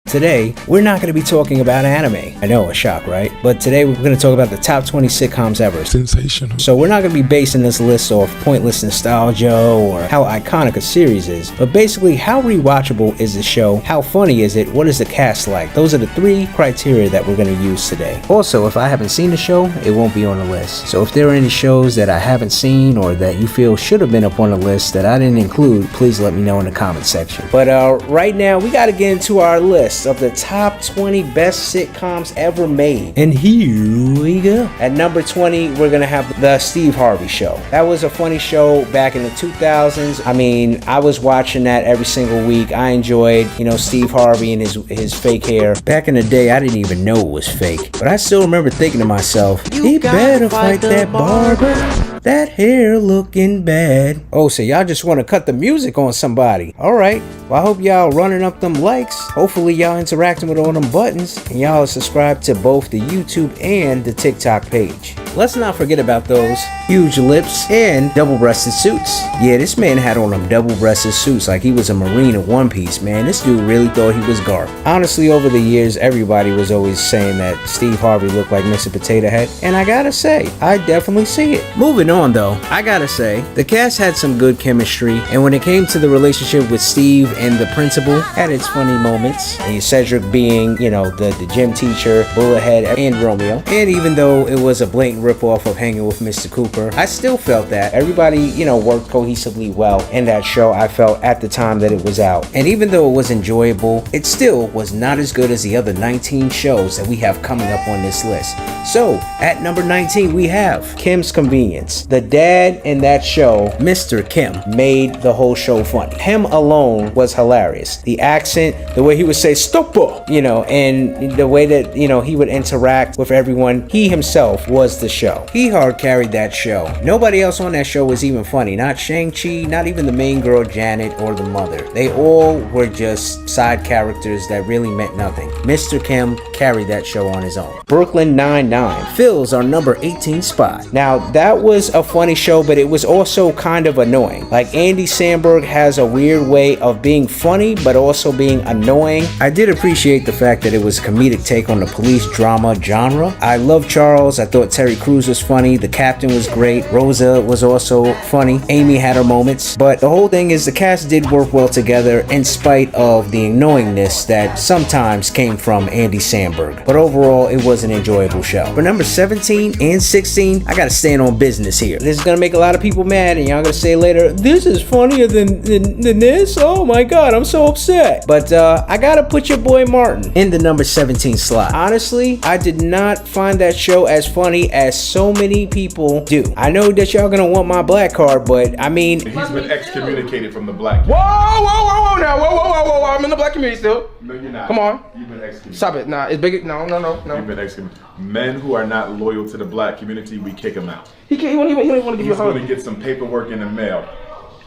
Today, we're not going to be talking about anime. I know, a shock, right? But today we're going to talk about the top 20 sitcoms ever. Sensational. So we're not going to be basing this list off pointless nostalgia or how iconic a series is, but basically how rewatchable is the show, how funny is it, what is the cast like? Those are the three criteria that we're going to use today. Also, if I haven't seen the show, it won't be on the list. So if there are any shows that I haven't seen or that you feel should have been up on the list that I didn't include, please let me know in the comment section. But right now, we got to get into our list of the top 20 best sitcoms ever made. And here we go. At number 20, we're gonna have The Steve Harvey Show. That was a funny show back in the 2000s. I mean, I was watching that every single week. I enjoyed, Steve Harvey and his fake hair. Back in the day, I didn't even know it was fake. But I still remember thinking to myself, he better fight that barber. That hair looking bad. Oh, so y'all just want to cut the music on somebody. Alright, well I hope y'all running up them likes. Hopefully y'all interacting with all them buttons. And y'all are subscribed to both the YouTube and the TikTok page. Let's not forget about those huge lips and double-breasted suits. Yeah, this man had on them double-breasted suits like he was a Marine in One Piece, man. This dude really thought he was Garp. Honestly, over the years, everybody was always saying that Steve Harvey looked like Mr. Potato Head. And I gotta say, I definitely see it. Moving on though, I gotta say, the cast had some good chemistry. And when it came to the relationship with Steve and the principal, had its funny moments. And Cedric being, the gym teacher, Bullethead, and Romeo. And even though it was a blatant rip-off of Hanging with Mr. Cooper, I still felt that everybody, worked cohesively well in that show. I felt at the time that it was out. And even though it was enjoyable, it still was not as good as the other 19 shows that we have coming up on this list. So, at number 19, we have Kim's Convenience. The dad in that show, Mr. Kim, made the whole show funny. Him alone was hilarious. The accent, the way he would say, "Stopper," and the way that, he would interact with everyone, he himself was the show. He hard carried that show. Nobody else on that show was even funny. Not Shang-Chi, not even the main girl Janet or the mother. They all were just side characters that really meant nothing. Mr. Kim carried that show on his own. Brooklyn Nine-Nine fills our number 18 spot. Now, that was a funny show, but it was also kind of annoying. Like, Andy Samberg has a weird way of being funny, but also being annoying. I did appreciate the fact that it was a comedic take on the police drama genre. I love Charles. I thought Terry Crews was funny. The captain was great. Rosa was also funny. Amy had her moments. But the whole thing is the cast did work well together in spite of the annoyingness that sometimes came from Andy Samberg. But overall, it was an enjoyable show. For number 17 and 16, I gotta stand on business here. This is gonna make a lot of people mad, and y'all gonna say later, this is funnier than this? Oh my god, I'm so upset. But I gotta put your boy Martin in the number 17 slot. Honestly, I did not find that show as funny as so many people do. I know that y'all gonna want my black card, but I mean, He's been excommunicated from the black community. Whoa, now, whoa, I'm in the black community still. No, you're not. Come on. You've been excommunicated. Stop it, nah, it's big, no. You've been excommunicated. Men who are not loyal to the black community, we kick them out. He don't even want to give you a He's going hug. to get some paperwork in the mail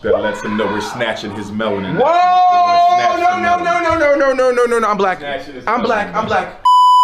that lets him know we're snatching his melanin. Whoa, no, I'm black. I'm black.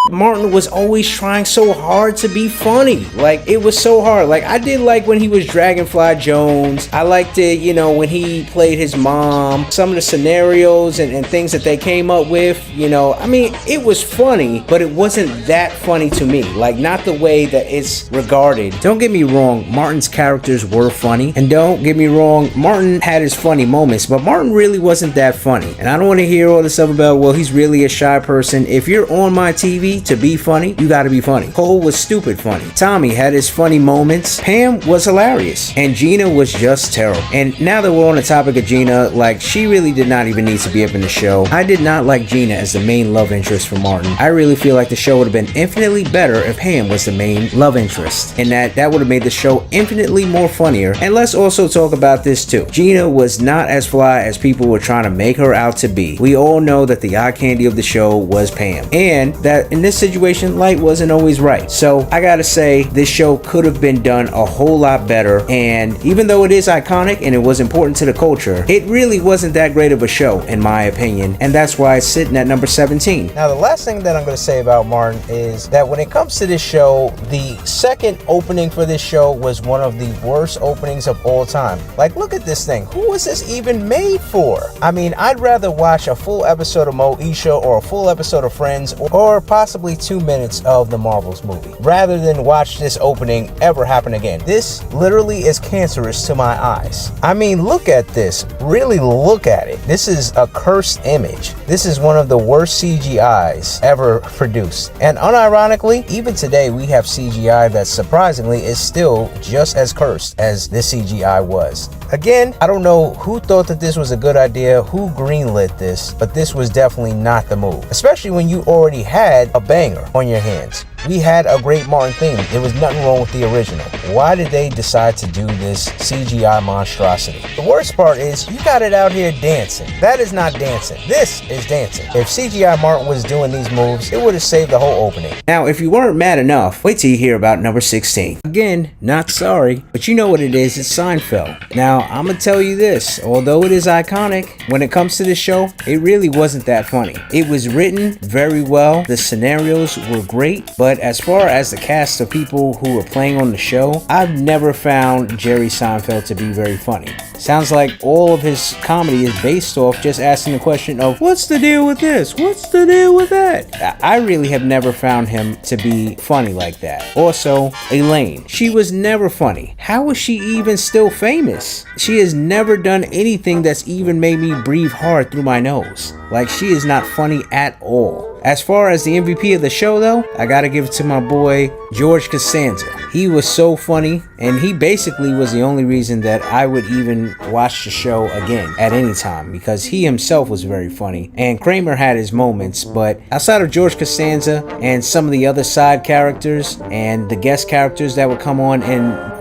Martin was always trying so hard to be funny. Like, it was so hard. Like, I did like when he was Dragonfly Jones. I liked it, when he played his mom. Some of the scenarios and things that they came up with, I mean, it was funny, but it wasn't that funny to me. Like, not the way that it's regarded. Don't get me wrong, Martin's characters were funny. And don't get me wrong, Martin had his funny moments, but Martin really wasn't that funny. And I don't want to hear all this stuff about, well, he's really a shy person. If you're on my TV to be funny, you gotta be funny. Cole was stupid funny. Tommy had his funny moments. Pam was hilarious. And Gina was just terrible. And now that we're on the topic of Gina, like, she really did not even need to be up in the show. I did not like Gina as the main love interest for Martin. I really feel like the show would have been infinitely better if Pam was the main love interest. And that would have made the show infinitely more funnier. And let's also talk about this too. Gina was not as fly as people were trying to make her out to be. We all know that the eye candy of the show was Pam. And that in this situation, light wasn't always right. So I gotta say, this show could have been done a whole lot better, and even though it is iconic and it was important to the culture, it really wasn't that great of a show in my opinion, and that's why it's sitting at number 17. Now the last thing that I'm going to say about Martin is that when it comes to this show, the second opening for this show was one of the worst openings of all time. Like, look at this thing. Who was this even made for? I mean, I'd rather watch a full episode of Moesha or a full episode of Friends or possibly 2 minutes of the Marvels movie rather than watch this opening ever happen again. This literally is cancerous to my eyes. I mean, look at this. Really look at it. This is a cursed image. This is one of the worst CGIs ever produced. And unironically, even today we have CGI that surprisingly is still just as cursed as this CGI was. Again, I don't know who thought that this was a good idea, who greenlit this, but this was definitely not the move. Especially when you already had a banger on your hands. We had a great Martin theme. There was nothing wrong with the original. Why did they decide to do this CGI monstrosity? The worst part is you got it out here dancing. That is not dancing. This is dancing. If CGI Martin was doing these moves, it would have saved the whole opening. Now, if you weren't mad enough, wait till you hear about number 16. Again, not sorry, but you know what it is. It's Seinfeld. Now, I'm gonna tell you this. Although it is iconic, when it comes to this show, it really wasn't that funny. It was written very well. The scenarios were great, but as far as the cast of people who were playing on the show, I've never found Jerry Seinfeld to be very funny. Sounds like all of his comedy is based off just asking the question of, what's the deal with this? What's the deal with that? I really have never found him to be funny like that. Also, Elaine. She was never funny. How is she even still famous? She has never done anything that's even made me breathe hard through my nose. Like, she is not funny at all. As far as the MVP of the show though, I gotta give it to my boy George Costanza. He was so funny, and he basically was the only reason that I would even watch the show again at any time, because he himself was very funny, and Kramer had his moments. But outside of George Costanza and some of the other side characters and the guest characters that would come on,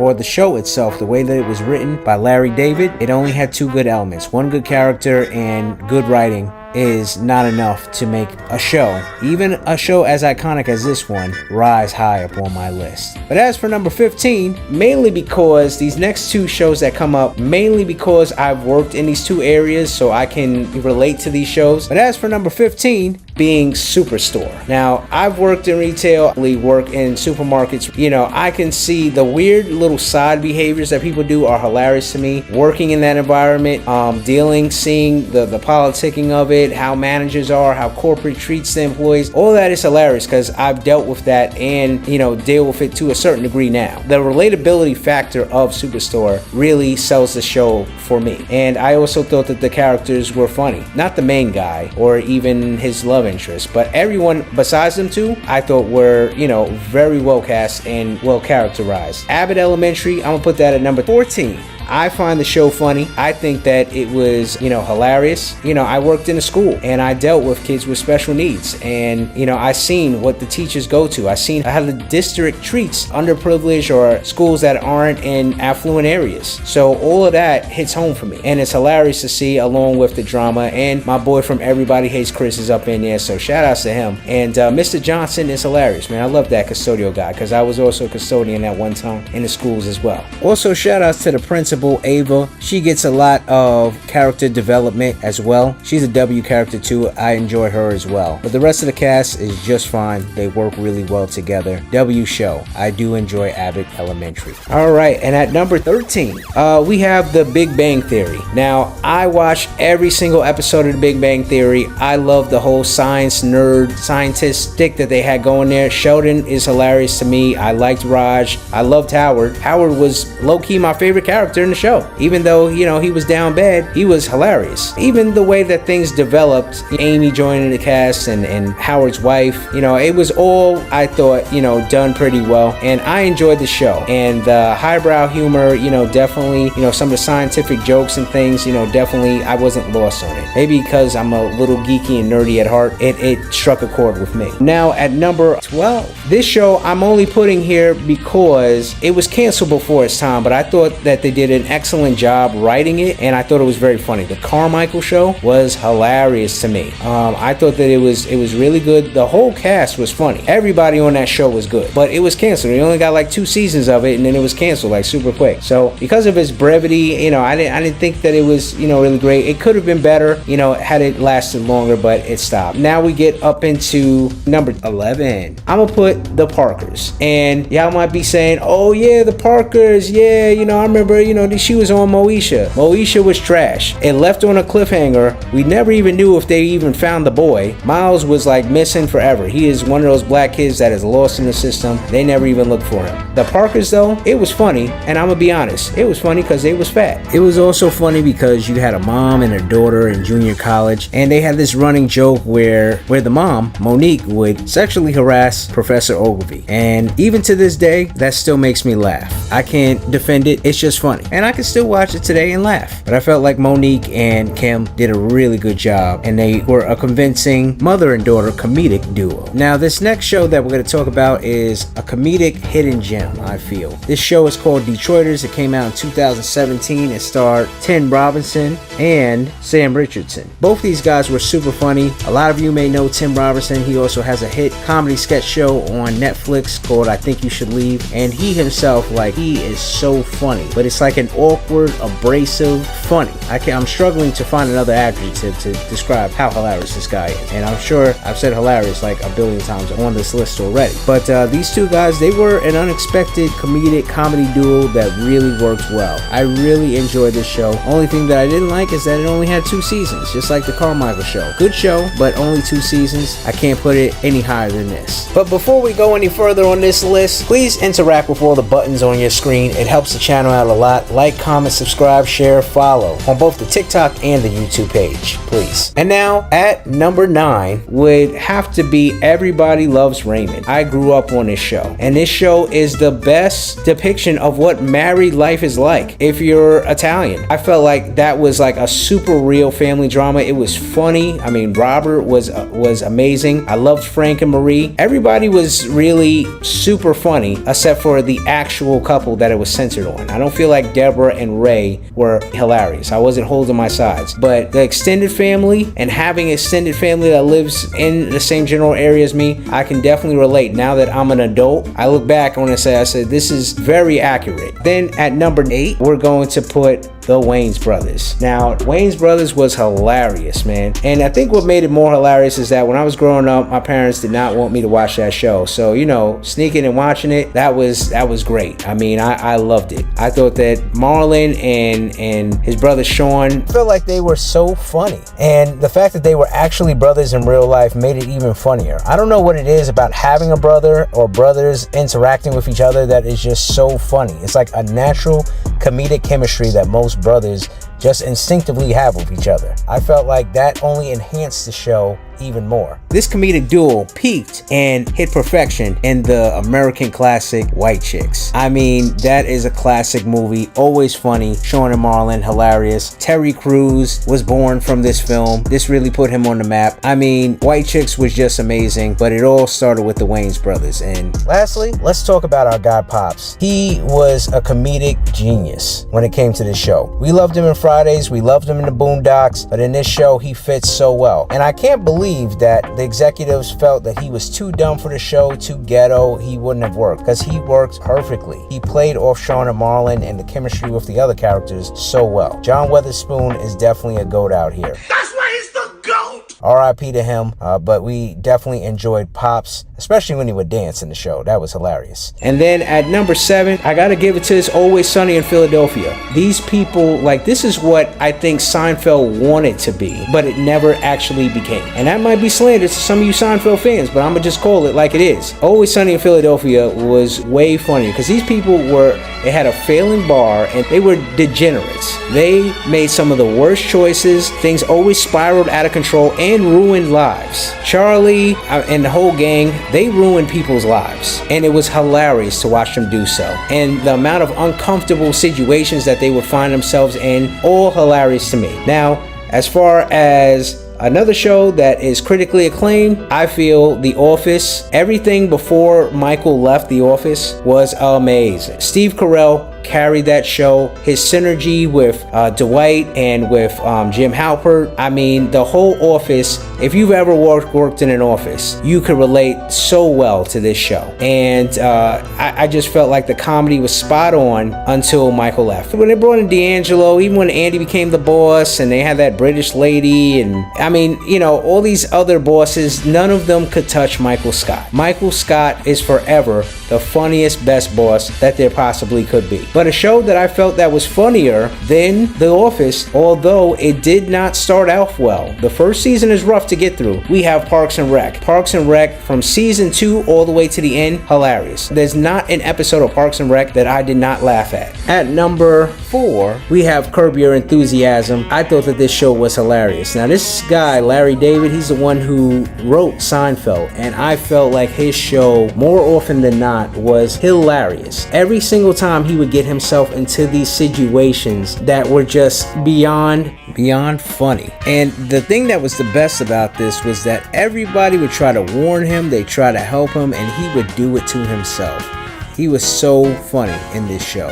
or the show itself, the way that it was written by Larry David, it only had two good elements. One good character and good writing is not enough to make a show, even a show as iconic as this one, rise high up on my list. But as for number 15, mainly because these next two shows that come up, mainly because I've worked in these two areas, so I can relate to these shows. But as for number 15, being Superstore. Now, I've worked in retail, work in supermarkets. You know, I can see the weird little side behaviors that people do are hilarious to me. Working in that environment, seeing the politicking of it, how managers are, how corporate treats the employees, all that is hilarious because I've dealt with that and, you know, deal with it to a certain degree now. The relatability factor of Superstore really sells the show for me. And I also thought that the characters were funny. Not the main guy or even his love interest, but everyone besides them two, I thought were, you know, very well cast and well characterized. Abbott Elementary, I'm gonna put that at number 14. I find the show funny. I think that it was, you know, hilarious. You know, I worked in a school and I dealt with kids with special needs, and, you know, I seen what the teachers go to. I seen how the district treats underprivileged or schools that aren't in affluent areas. So all of that hits home for me, and it's hilarious to see, along with the drama. And my boy from Everybody Hates Chris is up in there, so shout outs to him. And Mr. Johnson is hilarious, man. I love that custodial guy because I was also a custodian at one time in the schools as well. Also, shout outs to the principal, Ava. She gets a lot of character development as well. She's a W character too. I enjoy her as well. But the rest of the cast is just fine. They work really well together. W show. I do enjoy Abbott Elementary. Alright, and at number 13, we have The Big Bang Theory. Now, I watched every single episode of The Big Bang Theory. I love the whole science nerd, scientist stick that they had going there. Sheldon is hilarious to me. I liked Raj. I loved Howard. Howard was low-key my favorite character in the show. Even though, you know, he was down bad, he was hilarious. Even the way that things developed, Amy joining the cast and Howard's wife, you know, it was all, I thought, you know, done pretty well. And I enjoyed the show. And the highbrow humor, you know, definitely, you know, some of the scientific jokes and things, you know, definitely I wasn't lost on it. Maybe because I'm a little geeky and nerdy at heart, it struck a chord with me. Now at number 12, this show I'm only putting here because it was canceled before its time, but I thought that they did an excellent job writing it, and I thought it was very funny. The Carmichael Show was hilarious to me. I thought that it was really good. The whole cast was funny. Everybody on that show was good, but it was canceled. We only got like 2 seasons of it, and then it was canceled like super quick. So because of its brevity, I didn't think that it was really great. It could have been better, had it lasted longer, but it stopped. Now we get up into number 11. I'm gonna put the Parkers, and y'all might be saying, oh yeah, the Parkers, yeah, I remember, she was on Moesha. Moesha was trash. It left on a cliffhanger. We never even knew if they even found the boy. Miles was like missing forever. He is one of those black kids that is lost in the system. They never even looked for him. The Parkers though, it was funny, and I'm gonna be honest, it was funny because they was fat. It was also funny because you had a mom and her daughter in junior college, and they had this running joke where the mom, Monique, would sexually harass Professor Ogilvy. And even to this day, that still makes me laugh. I can't defend it. It's just funny. And I can still watch it today and laugh. But I felt like Monique and Kim did a really good job, and they were a convincing mother and daughter comedic duo. Now, this next show that we're going to talk about is a comedic hidden gem, I feel. This show is called Detroiters. It came out in 2017. It starred Tim Robinson and Sam Richardson. Both these guys were super funny. A lot of you may know Tim Robinson. He also has a hit comedy sketch show on Netflix called I Think You Should Leave, and he himself, he is so funny, but it's like an awkward, abrasive funny. I'm struggling to find another adjective to describe how hilarious this guy is, and I'm sure I've said hilarious like a billion times on this list already. But these two guys, they were an unexpected comedic comedy duo that really worked well. I really enjoyed this show. Only thing that I didn't like is that it only had 2 seasons, just like the Carmichael Show. Good show, but only 2 seasons. I can't put it any higher than this. But before we go any further on this list, please interact with all the buttons on your screen. It helps the channel out a lot. Like, comment, subscribe, share, follow on both the TikTok and the YouTube page, please. And now at number 9 would have to be Everybody Loves Raymond. I grew up on this show, and this show is the best depiction of what married life is like if you're Italian. I felt like that was like a super real family drama. It was funny. I mean, Robert was amazing. I loved Frank and Marie. Everybody was really super funny except for the actual couple that it was centered on. I don't feel like Deborah and Ray were hilarious. I wasn't holding my sides, but the extended family and having extended family that lives in the same general area as me, I can definitely relate. Now that I'm an adult, I look back on it and I said this is very accurate. Then at number 8, we're going to put the Wayans Brothers. Now, Wayans Brothers was hilarious, man. And I think what made it more hilarious is that when I was growing up, my parents did not want me to watch that show. So, sneaking and watching it, that was great. I mean, I loved it. I thought that Marlon and his brother Sean felt like they were so funny. And the fact that they were actually brothers in real life made it even funnier. I don't know what it is about having a brother or brothers interacting with each other that is just so funny. It's like a natural comedic chemistry that most brothers just instinctively have with each other. I felt like that only enhanced the show even more. This comedic duo peaked and hit perfection in the American classic White Chicks. I mean, that is a classic movie, always funny. Sean and Marlon, hilarious. Terry Crews was born from this film. This really put him on the map. I mean, White Chicks was just amazing, but it all started with the Wayans Brothers. And lastly, let's talk about our guy Pops. He was a comedic genius when it came to this show. We loved him in Fridays, we loved him in the Boondocks, but in this show, he fits so well. And I can't believe that the executives felt that he was too dumb for the show, too ghetto, he wouldn't have worked, because he worked perfectly. He played off Sean and Marlon and the chemistry with the other characters so well. John Weatherspoon is definitely a GOAT out here. That's why he's the GOAT! R.I.P. to him, but we definitely enjoyed Pops, especially when he would dance in the show. That was hilarious. And then at number 7, I gotta give it to this Always Sunny in Philadelphia. These people, this is what I think Seinfeld wanted to be, but it never actually became. And that might be slander to some of you Seinfeld fans, but I'm gonna just call it like it is. Always Sunny in Philadelphia was way funnier, because these people they had a failing bar, and they were degenerates. They made some of the worst choices. Things always spiraled out of control and ruined lives. Charlie and the whole gang, they ruined people's lives, and it was hilarious to watch them do so. And the amount of uncomfortable situations that they would find themselves in, all hilarious to me. Now, as far as another show that is critically acclaimed, I feel The Office. Everything before Michael left The Office was amazing. Steve Carell carried that show. His synergy with Dwight and with Jim Halpert. I mean, the whole office, if you've ever worked in an office, you could relate so well to this show. And I just felt like the comedy was spot on until Michael left. When they brought in D'Angelo, even when Andy became the boss and they had that British lady, and I mean, you know, all these other bosses, none of them could touch Michael Scott. Michael Scott is forever the funniest, best boss that there possibly could be. But a show that I felt that was funnier than The Office, although it did not start out well. The first season is rough to get through. We have Parks and Rec. Parks and Rec from season 2 all the way to the end, hilarious. There's not an episode of Parks and Rec that I did not laugh at. At number 4, we have Curb Your Enthusiasm. I thought that this show was hilarious. Now this guy, Larry David, he's the one who wrote Seinfeld, and I felt like his show, more often than not, was hilarious. Every single time he would get himself into these situations that were just beyond funny. And the thing that was the best about this was that everybody would try to warn him, they try to help him, and he would do it to himself. He was so funny in this show.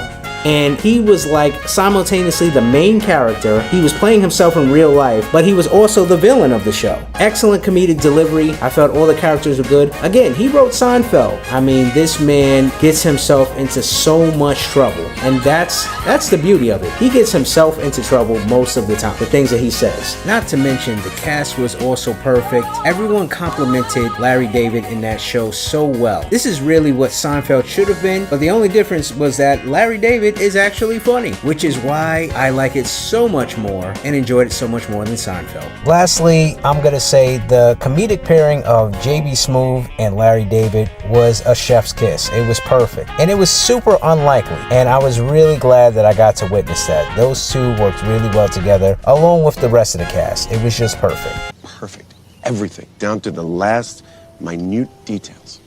And he was like simultaneously the main character. He was playing himself in real life, but he was also the villain of the show. Excellent comedic delivery. I felt all the characters were good. Again, he wrote Seinfeld. I mean, this man gets himself into so much trouble, and that's the beauty of it. He gets himself into trouble most of the time, the things that he says. Not to mention, the cast was also perfect. Everyone complimented Larry David in that show so well. This is really what Seinfeld should have been, but the only difference was that Larry David is actually funny, which is why I like it so much more and enjoyed it so much more than Seinfeld. Lastly, I'm gonna say the comedic pairing of JB Smoove and Larry David was a chef's kiss. It was perfect, and it was super unlikely, and I was really glad that I got to witness that. Those two worked really well together, along with the rest of the cast. It was just perfect. Perfect. Everything, down to the last minute details.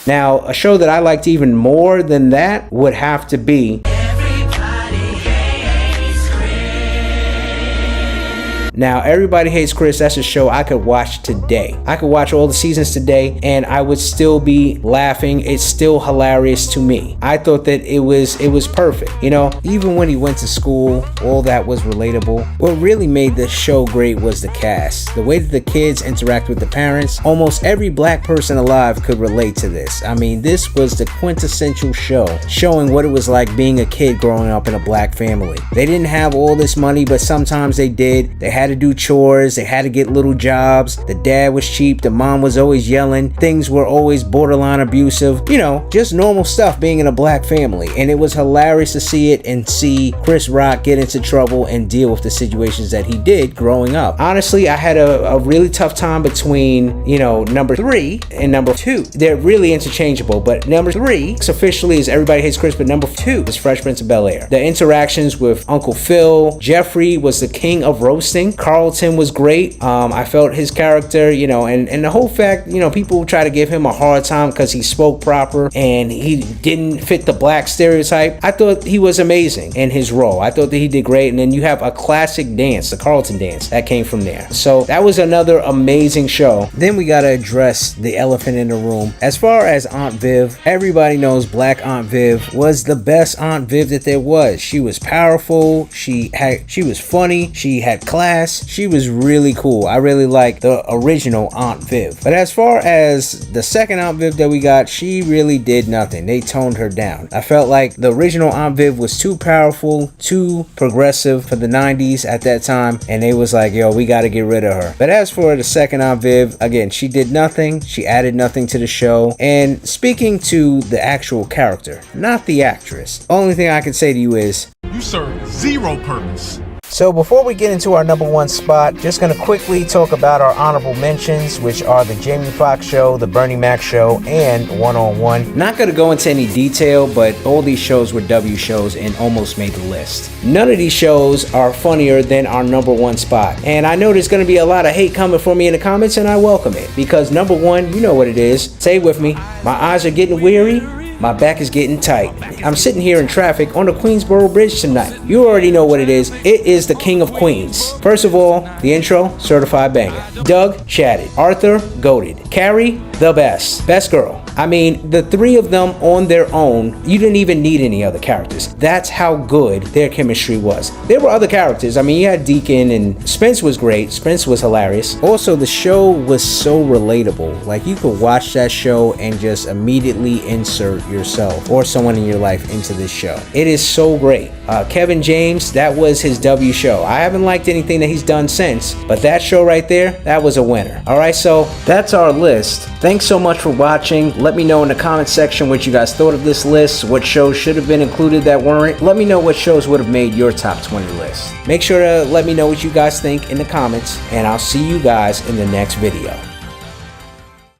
Now, a show that I liked even more than that would have to be Now, Everybody Hates Chris, that's a show I could watch today. I could watch all the seasons today and I would still be laughing. It's still hilarious to me. I thought that it was perfect. You know, even when he went to school, all that was relatable. What really made this show great was the cast. The way that the kids interact with the parents. Almost every black person alive could relate to this. I mean, this was the quintessential show, showing what it was like being a kid growing up in a black family. They didn't have all this money, but sometimes they did. They had to do chores, they had to get little jobs. The dad was cheap, the mom was always yelling, things were always borderline abusive. You know, just normal stuff being in a black family. And it was hilarious to see it and see Chris Rock get into trouble and deal with the situations that he did growing up. Honestly, I had a really tough time between, you know, number 3 and number 2. They're really interchangeable, but number 3 officially is Everybody Hates Chris, but number 2 is Fresh Prince of Bel-Air. The interactions with Uncle Phil, Jeffrey was the king of roasting. Carlton was great. I felt his character, you know, and the whole fact, you know, people try to give him a hard time because he spoke proper and he didn't fit the black stereotype. I thought he was amazing in his role. I thought that he did great. And then you have a classic dance, the Carlton dance, that came from there. So that was another amazing show. Then we got to address the elephant in the room. As far as Aunt Viv, everybody knows Black Aunt Viv was the best Aunt Viv that there was. She was powerful. She was funny. She had class. She was really cool. I really liked the original Aunt Viv. But as far as the second Aunt Viv that we got, she really did nothing. They toned her down. I felt like the original Aunt Viv was too powerful, too progressive for the 90s at that time, and they was like, yo, we got to get rid of her. But as for the second Aunt Viv, again, she did nothing. She added nothing to the show. And speaking to the actual character, not the actress, only thing I can say to you is, you serve zero purpose. So before we get into our number 1 spot, just going to quickly talk about our honorable mentions, which are the Jamie Foxx Show, the Bernie Mac Show, and One on One. Not going to go into any detail, but all these shows were W shows and almost made the list. None of these shows are funnier than our number 1 spot. And I know there's going to be a lot of hate coming for me in the comments, and I welcome it. Because number 1, you know what it is. Say it with me. My eyes are getting weary. My back is getting tight. I'm sitting here in traffic on the Queensboro Bridge tonight. You already know what it is. It is the King of Queens. First of all, the intro, certified banger. Doug, chatted. Arthur, goated. Carrie, the best. Best girl. I mean, the three of them on their own, you didn't even need any other characters. That's how good their chemistry was. There were other characters. I mean, you had Deacon, and Spence was great. Spence was hilarious. Also, the show was so relatable. Like, you could watch that show and just immediately insert yourself or someone in your life into this show. It is so great. Kevin James, that was his W show. I haven't liked anything that he's done since, but that show right there, that was a winner. All right, so that's our list. Thanks so much for watching. Let me know in the comment section what you guys thought of this list, what shows should have been included that weren't. Let me know what shows would have made your top 20 list. Make sure to let me know what you guys think in the comments, and I'll see you guys in the next video.